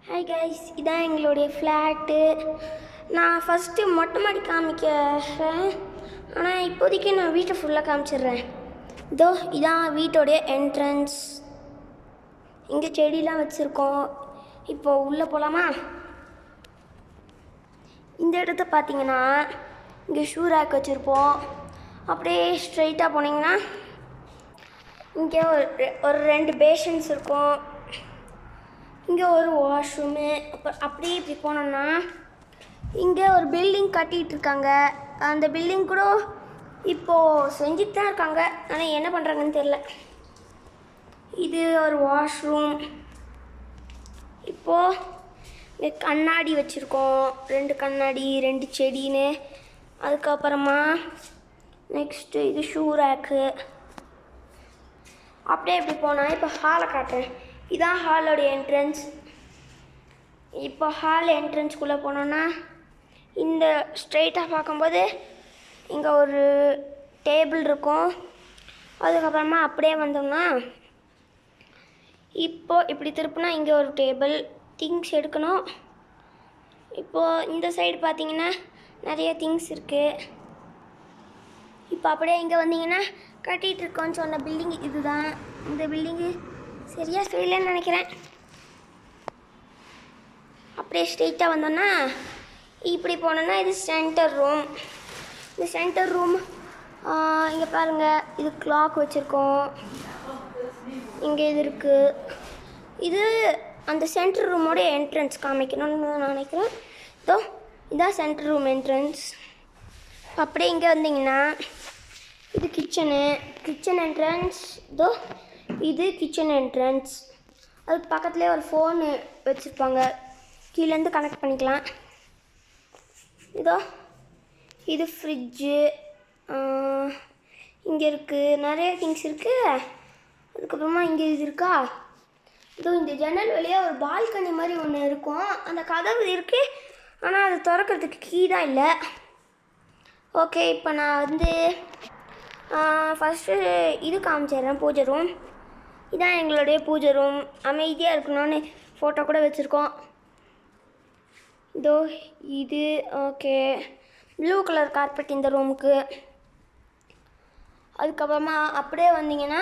Hi guys, இதான் எங்களுடைய flat. நான் ஃபஸ்ட்டு மொட்டை மாடி காமிக்கிறேன், ஆனால் இப்போதைக்கு நான் வீட்டை ஃபுல்லாக காமிச்சிடுறேன். இதோ இதான் வீட்டோடைய என்ட்ரன்ஸ். இங்கே செடியெலாம் வச்சுருக்கோம். இப்போது உள்ளே போகலாமா? இந்த இடத்த பார்த்தீங்கன்னா இங்கே ஷூ ரேக் வச்சுருப்போம். அப்படியே ஸ்ட்ரைட்டாக போனீங்கன்னா இங்கே ஒரு 2 பேஷன்ஸ் இருக்கும். இங்கே ஒரு வாஷ்ரூமு. அப்படியே இப்படி போனோம்னா இங்கே ஒரு பில்டிங் கட்டிகிட்டு இருக்காங்க. அந்த பில்டிங் கூட இப்போது செஞ்சுட்டு தான் இருக்காங்க, ஆனால் என்ன பண்ணுறாங்கன்னு தெரில. இது ஒரு வாஷ்ரூம். இப்போது இங்கே கண்ணாடி வச்சுருக்கோம், 2 கண்ணாடி, 2 செடின்னு. அதுக்கப்புறமா நெக்ஸ்ட்டு இது ஷூ ரேக்கு. அப்படியே இப்படி போனால் இப்போ ஹாலை காட்டுறேன். இதான் ஹாலோடைய என்ட்ரன்ஸ். இப்போ ஹால் என்ட்ரன்ஸ்குள்ளே போனோன்னா இந்த ஸ்ட்ரெயிட்டாக பார்க்கும்போது இங்கே ஒரு டேபிள் இருக்கும். அதுக்கப்புறமா அப்படியே வந்தோம்னா இப்போது இப்படி திருப்பினா இங்கே ஒரு டேபிள், திங்ஸ் எடுக்கணும். இப்போது இந்த சைடு பார்த்தீங்கன்னா நிறைய திங்ஸ் இருக்குது. இப்போ அப்படியே இங்கே வந்தீங்கன்னா கட்டிகிட்டு இருக்கோன்னு சொன்ன பில்டிங் இதுதான். இந்த பில்டிங்கு சரியாக சொல்லலன்னு நினைக்கிறேன். அப்படியே ஸ்ட்ரெயிட்டாக வந்தோன்னா இப்படி போனோன்னா இது சென்டர் ரூம். இந்த சென்டர் ரூம் இங்கே பாருங்கள், இது கிளாக் வச்சுருக்கோம். இங்கே இது இருக்குது. இது அந்த சென்டர் ரூமோடைய என்ட்ரன்ஸ் காமிக்கணும்னு நான் நினைக்கிறேன். இதோ இதான் சென்டர் ரூம் என்ட்ரன்ஸ். அப்படியே இங்கே வந்தீங்கன்னா இது கிச்சன் என்ட்ரன்ஸ். இதோ இது கிச்சன் என்ட்ரன்ஸ். அதுக்கு பக்கத்துலேயே ஒரு ஃபோனு வச்சுருப்பாங்க, கீழேருந்து கனெக்ட் பண்ணிக்கலாம். இதோ இது ஃப்ரிட்ஜு. இங்கே இருக்குது, நிறைய திங்ஸ் இருக்குது. அதுக்கப்புறமா இங்கே இது இருக்கா, இதோ இந்த ஜன்னல் வழியாக ஒரு பால்கனி மாதிரி ஒன்று இருக்கும். அந்த கதவு இருக்குது, ஆனால் அது திறக்கிறதுக்கு கீ தான் இல்லை. ஓகே, இப்போ நான் வந்து ஃபஸ்ட்டு இது காமிச்சிடுறேன், பூஜை ரூம். இதான் எங்களுடைய பூஜை ரூம். அமைதியாக இருக்கணும்னு ஃபோட்டோ கூட வச்சுருக்கோம். இதோ இது ஓகே, ப்ளூ கலர் கார்பெட் இந்த ரூமுக்கு. அதுக்கப்புறமா அப்படியே வந்தீங்கன்னா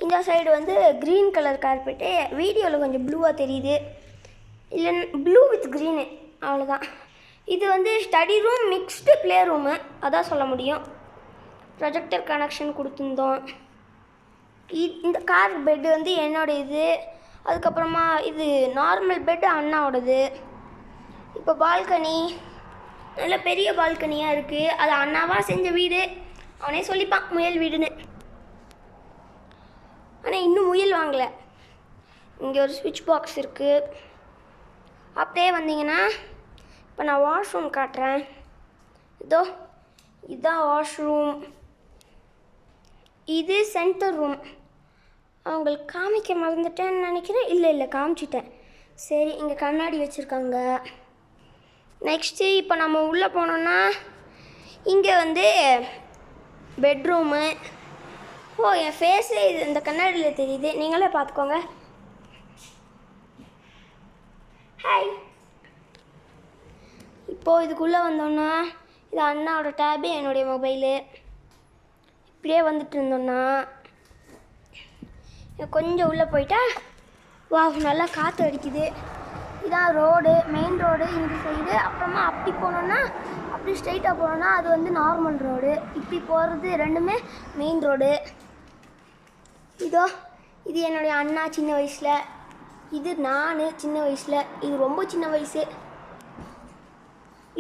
இந்த சைடு வந்து க்ரீன் கலர் கார்பெட்டு. வீடியோவில் கொஞ்சம் ப்ளூவாக தெரியுது, இல்லை ப்ளூ வித் க்ரீனு, அவ்வளோதான். இது வந்து study room mixed play room, அதான் சொல்ல முடியும். ப்ரொஜெக்டர் கனெக்ஷன் கொடுத்துருந்தோம். இந்த கார் பெட்டு வந்து என்னோட இது. அதுக்கப்புறமா இது நார்மல் பெட்டு அண்ணாவோடது. இப்போ பால்கனி நல்ல பெரிய பால்கனியாக இருக்குது. அது அண்ணாவாக செஞ்ச வீடு, அவனே சொல்லிப்பான் முயல் வீடுன்னு. ஆனால் இன்னும் முயல் வாங்கலை. இங்கே ஒரு ஸ்விட்ச் பாக்ஸ் இருக்குது. அப்படியே வந்தீங்கன்னா இப்போ நான் வாஷ்ரூம் காட்டுறேன். இதோ இதுதான் வாஷ்ரூம். இது சென்டர் ரூம். அவங்களுக்கு காமிக்க மறந்துட்டேன்னு நினைக்கிறேன். இல்லை காமிச்சிட்டேன். சரி, இங்கே கண்ணாடி வச்சுருக்காங்க. நெக்ஸ்ட்டு இப்போ நம்ம உள்ளே போனோன்னா இங்கே வந்து பெட்ரூமு. ஓ, என் ஃபேஸே இது இந்த கண்ணாடியில் தெரியுது, நீங்களே பார்த்துக்கோங்க. ஹாய். இப்போது இதுக்குள்ளே வந்தோன்னா இது அண்ணாவோட டேபு, என்னுடைய மொபைலு. இப்படியே வந்துட்டு இருந்தோன்னா கொஞ்சம் உள்ளே போயிட்டா வா, நல்லா காற்று அடிக்குது. இதான் ரோடு, மெயின் ரோடு இந்த சைடு. அப்புறமா அப்படி போனோன்னா, அப்படி ஸ்ட்ரைட்டாக போனோன்னா அது வந்து நார்மல் ரோடு. இப்படி போகிறது ரெண்டுமே மெயின் ரோடு. இதோ இது என்னுடைய அண்ணா சின்ன வயசில், இது நான் சின்ன வயசில், இது ரொம்ப சின்ன வயசு.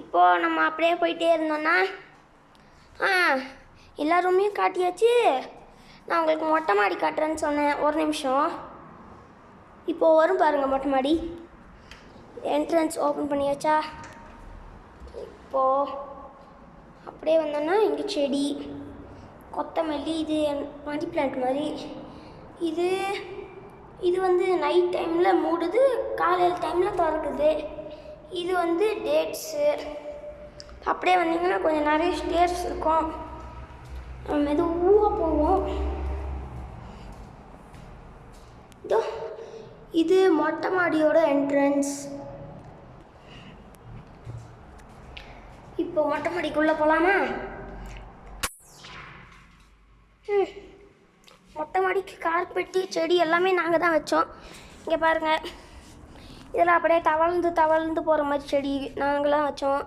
இப்போது நம்ம அப்படியே போயிட்டே இருந்தோன்னா எல்லா ரூமையும் காட்டியாச்சு. நான் உங்களுக்கு மொட்டை மாடி காட்டுறேன்னு சொன்னேன், ஒரு நிமிஷம். இப்போது வரும் பாருங்கள் மொட்டை மாடி. என்ட்ரன்ஸ் ஓப்பன் பண்ணியாச்சா? இப்போது அப்படியே வந்தோன்னா இங்கே செடி, கொத்தமல்லி, இது மணி பிளான்ட் மாதிரி. இது வந்து நைட் டைமில் மூடுது, காலையில் டைமில் திறக்குது. இது வந்து டேட்ஸு. அப்படியே வந்தீங்கன்னா கொஞ்சம் நிறைய ஸ்டேர்ஸ் இருக்கும். நம்ம மெதுவாக போவோம். இதோ இது மொட்டை மாடியோட என்ட்ரன்ஸ். இப்போ மொட்டை மாடிக்குள்ளே போகலாமா? மொட்டை மாடிக்கு கார்பெட்டு செடி எல்லாமே நாங்கள் தான் வச்சோம். இங்கே பாருங்கள், இதெல்லாம் அப்படியே தவழ்ந்து போகிற மாதிரி செடி நாங்களாம் வச்சோம்.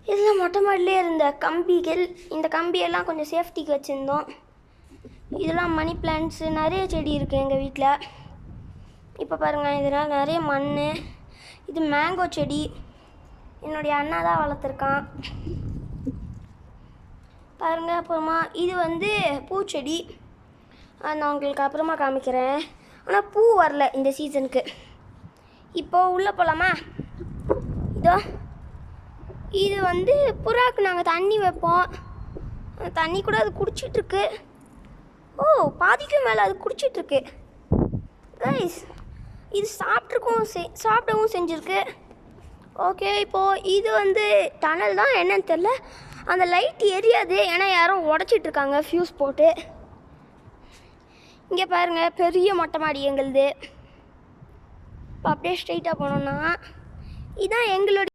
இதெல்லாம் மொட்டை மாடிலே இருந்த கம்பிகள். இந்த கம்பியெல்லாம் கொஞ்சம் சேஃப்டிக்கு வச்சுருந்தோம். இதெல்லாம் மணி பிளான்ட்ஸு, நிறைய செடி இருக்குது எங்கள் வீட்டில். இப்போ பாருங்கள், இதனால் நிறைய மண். இது மேங்கோ செடி, என்னுடைய அண்ணா தான் வளர்த்துருக்கான் பாருங்கள். அப்புறமா இது வந்து பூச்செடி, நான் உங்களுக்கு அப்புறமா காமிக்கிறேன். ஆனால் பூ வரல இந்த சீசனுக்கு. இப்போது உள்ளே போகலாமா? இதோ இது வந்து புறாவுக்கு நாங்கள் தண்ணி வைப்போம். தண்ணி கூட அது குடிச்சிட்ருக்கு. ஓ, பாதிக்கும் மேலே அது குடிச்சிட்ருக்கு கைஸ். இது சாப்பிடவும் செஞ்சுருக்கு. ஓகே, இப்போது இது வந்து டனல் தான், என்னன்னு தெரில. அந்த லைட் எரியாது, ஏன்னா யாரும் உடச்சிட்ருக்காங்க ஃப்யூஸ் போட்டு. இங்கே பாருங்கள், பெரிய மொட்டை மாடி எங்களுது. இப்போ அப்படியே ஸ்ட்ரைட்டாக போனோம்னா இதான் எங்களுடைய